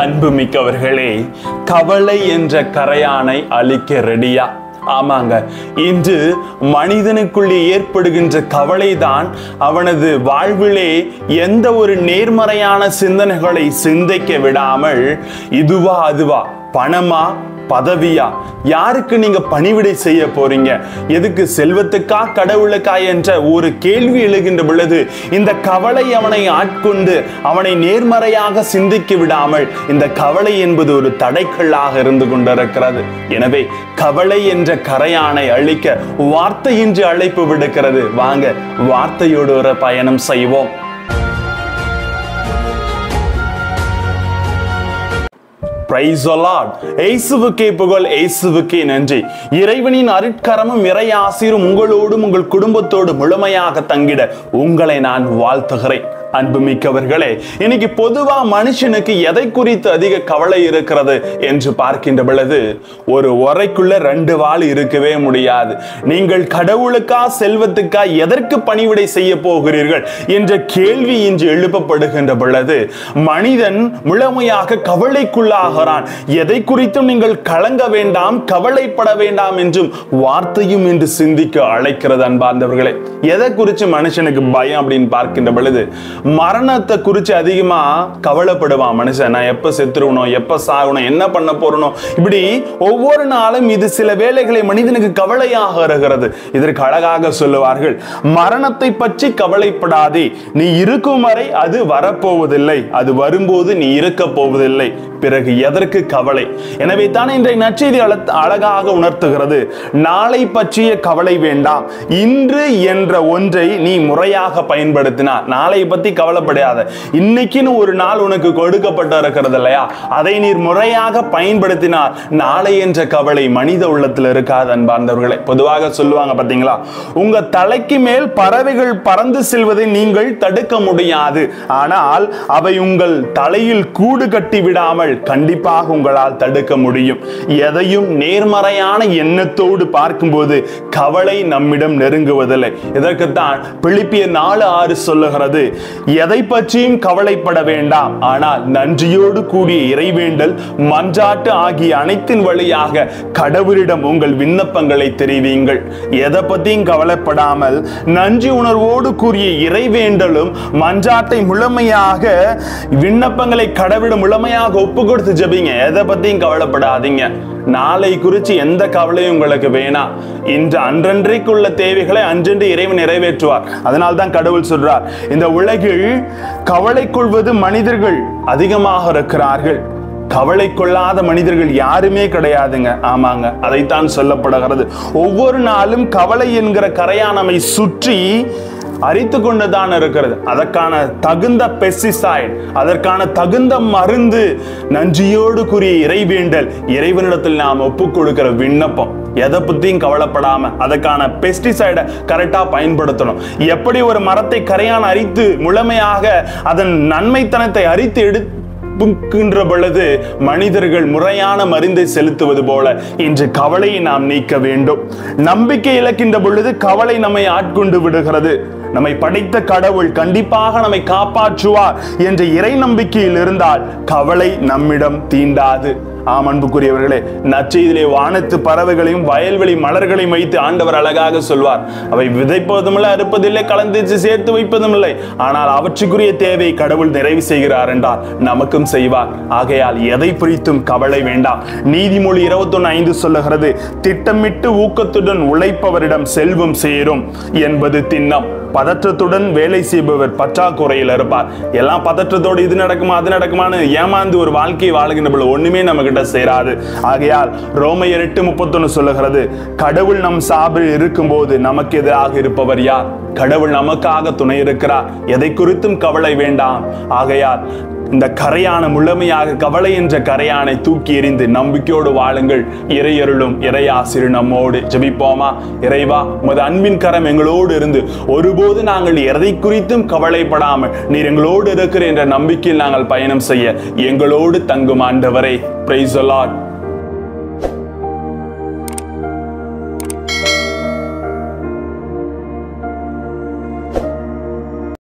அன்புமிக்கவர்களே, கவலை என்ற கரையானை அழிக்க ரெடியா? ஆமாங்க, இன்று மனிதனுக்குள்ளே ஏற்படுகின்ற கவலைதான் அவனது வாழ்விலே எந்த ஒரு நேர்மறையான சிந்தனைகளை சிந்திக்க விடாமல் இதுவா அதுவா, பணமா பதவியா, யாருக்கு நீங்க பணிவிடை செய்ய போறீங்க, எதுக்கு, செல்வத்துக்கா கடவுளுக்கா என்ற ஒரு கேள்வி எழுகின்ற பொழுது இந்த கவலை அவனை ஆட்கொண்டு அவனை நேர்மறையாக சிந்திக்க விடாமல் இந்த கவலை என்பது ஒரு தடைக்கல்லாக இருந்து கொண்டிருக்கிறது. எனவே கவலை என்ற கரையானை அழிக்க வார்த்தையின்றி அழைப்பு விடுக்கிறது. வாங்க வார்த்தையோடு ஒரு பயணம் செய்வோம். Praise the Lord. இயேசுவுக்கே புகழ், இயேசுவுக்கே நன்றி. இறைவனின் அருட்கரமும் இறை ஆசீரும் உங்களோடும் உங்கள் குடும்பத்தோடு முழுமையாக தங்கிட உங்களை நான் வாழ்த்துகிறேன். அன்புமிக்கவர்களே, இன்னைக்கு பொதுவா மனுஷனுக்கு எதை குறித்து அதிக கவலை இருக்கிறது என்று பார்க்கின்ற பொழுது ஒரு உரைக்குள்ள 2 வாள் இருக்கவே முடியாது. நீங்கள் கடவுளுக்கா செல்வத்துக்கா எதற்கு பணிவிடை செய்ய போகிறீர்கள் என்ற கேள்வி இன்று எழுப்பப்படுகின்ற பொழுது மனிதன் முழுமையாக கவலைக்குள்ளாகிறான். எதை குறித்தும் நீங்கள் கலங்க வேண்டாம், கவலைப்பட வேண்டாம் என்றும் வார்த்தையும் என்று சிந்திக்க அழைக்கிறது. அன்பார்ந்தவர்களே, எதை குறித்து மனுஷனுக்கு பயம் அப்படின்னு பார்க்கின்ற பொழுது மரணத்தை குறித்து அதிகமா கவலைப்படுவான் மனுஷன். நான் எப்ப செத்துருவணும், எப்ப சாகணும், என்ன பண்ண போறணும், இப்படி ஒவ்வொரு நாளும் இது சில வேளைகளை மனிதனுக்கு கவலையாக இருக்கிறது. இதற்கு அழகாக சொல்லுவார்கள், மரணத்தை பற்றி கவலைப்படாதே, நீ இருக்கும் வரை அது வரப்போவதில்லை, அது வரும்போது நீ இருக்க போவதில்லை, பிறகு எதற்கு கவலை? எனவே தான் இன்றைய நற்செய்தி அழகாக உணர்த்துகிறது. நாளை பற்றிய கவலை வேண்டாம், இன்று என்ற ஒன்றை நீ முறையாக பயன்படுத்தினார். நாளை பத்தி கவலைப்படாத, இன்னைக்குன்னு ஒரு நாள் உனக்கு கொடுக்கப்பட்டு இருக்கிறது இல்லையா, அதை நீர் முறையாக பயன்படுத்தினார் நாளை என்ற கவலை மனித உள்ளத்தில் இருக்காது. அன்பார்ந்தவர்களே, பொதுவாக சொல்லுவாங்க பாத்தீங்களா, உங்க தலைக்கு மேல் பறவைகள் பறந்து செல்வதை நீங்கள் தடுக்க முடியாது, ஆனால் அவை உங்கள் தலையில் கூடு கட்டி விடாமல் கண்டிப்பாக உங்களால் தடுக்க முடியும். எதையும் நேர்மறையான எண்ணத்தோடு பார்க்கும்போது கவலை நம்மிடம் நெருங்குவதில்லை. இதற்குத்தான் பிலிப்பியர் 4:6 சொல்லுகிறது, எதை பற்றியும் கவலைப்பட வேண்டாம், ஆனால் நன்றியோடு கூடிய இறைவேண்டல் மன்றாட்டு ஆகிய அனைத்தின் வழியாக கடவுளிடம் உங்கள் விண்ணப்பங்களை தெரிவியுங்கள். எதை பற்றியும் கவலைப்படாமல் நன்றி உணர்வோடு கூடிய இறைவேண்டலும் மன்றாட்டை முழுமையாக விண்ணப்பங்களை கடவுளிடம் முழுமையாக ஒப்பு கொடுத்து ஜெபிங்க. எதை பற்றியும் கவலைப்படாதீங்க. நாளை குறித்து எந்த கவலையும் உங்களுக்கு வேணாம். இன்று அன்றன்றைக்குள்ள தேவைகளை அன்றென்று இறைவன் நிறைவேற்றுவார். அதனால் தான் கடவுள் சொல்றார், இந்த உலகில் கவலை கொள்வது மனிதர்கள் அதிகமாக இருக்கிறார்கள், கவலை கொள்ளாத மனிதர்கள் யாருமே கிடையாதுங்க. ஆமாங்க, அதைத்தான் சொல்லப்படுகிறது. ஒவ்வொரு நாளும் கவலை என்கிற கரையானமை சுற்றி அரித்து கொண்டுதான் இருக்கிறது. அதற்கான தகுந்த பெஸ்டிசைட், அதற்கான தகுந்த மருந்து, நன்றியோடு கூறிய இறைவேண்டல், இறைவனிடத்தில் நாம் ஒப்பு கொடுக்கிற விண்ணப்பம், எதை பத்தியும் கவலைப்படாம அதற்கான பெஸ்டிசைடை கரெக்டா பயன்படுத்தணும். எப்படி ஒரு மரத்தை கரையான் அரித்து முழுமையாக அதன் நன்மைத்தனத்தை அரித்து எடுக்கின்ற பொழுது மனிதர்கள் முறையான மருந்தை செலுத்துவது போல இன்று கவலையை நாம் நீக்க வேண்டும். நம்பிக்கை இழக்கின்ற பொழுது கவலை நம்மை ஆட்கொண்டு விடுகிறது. நம்மை படைத்த கடவுள் கண்டிப்பாக நம்மை காப்பாற்றுவார் என்ற இறை நம்பிக்கையில் இருந்தால் கவலை நம்மிடம் தீண்டாது. ஆம் அன்புக்குரியவர்களே, நற்செய்தியிலே வானத்து பறவைகளையும் வயல்வெளி மலர்களையும் வைத்து ஆண்டவர் அழகாக சொல்வார், அவை விதைப்பதும் இல்லை, அறுப்பதில்லை, கலந்து சேர்த்து வைப்பதும் இல்லை, ஆனால் அவற்றுக்குரிய தேவையை கடவுள் நிறைவு செய்கிறார் என்றால் நமக்கும் செய்வார். ஆகையால் எதை குறித்தும் கவலை வேண்டாம். நீதிமொழி 21:5 சொல்லுகிறது, திட்டமிட்டு ஊக்கத்துடன் உழைப்பவரிடம் செல்வம் சேரும் என்பது திண்ணம். பதற்றத்துடன் வேலை செய்பவர் பற்றாக்குறையில் இருப்பார். எல்லாம் பதற்றத்தோடு இது நடக்குமா அது நடக்குமான்னு ஏமாந்து ஒரு வாழ்க்கையை வாழ்கின்ற பொழுது ஒண்ணுமே நம்ம கிட்ட சேராது. ஆகையால் ரோமையர் 8:31 சொல்லுகிறது, கடவுள் நம் சார்பில் இருக்கும் போது நமக்கு எதிராக இருப்பவர் யார்? கடவுள் நமக்காக துணை இருக்கிறார். எதை குறித்தும் கவலை வேண்டாம். ஆகையால் இந்த கரையான முழுமையாக கவலை என்ற கரையானை தூக்கி எறிந்து நம்பிக்கையோடு வாழுங்கள். இறையருளும் இறையாசிரு நம்மோடு. ஜெபிப்போமா? இறைவா, உமது அன்பின் கரம் எங்களோடு இருந்து ஒருபோது நாங்கள் எதை குறித்தும் கவலைப்படாமல் நீர் எங்களோடு இருக்கிற என்ற நம்பிக்கையில் நாங்கள் பயணம் செய்ய எங்களோடு தங்கும் ஆண்டவரே. Praise the Lord.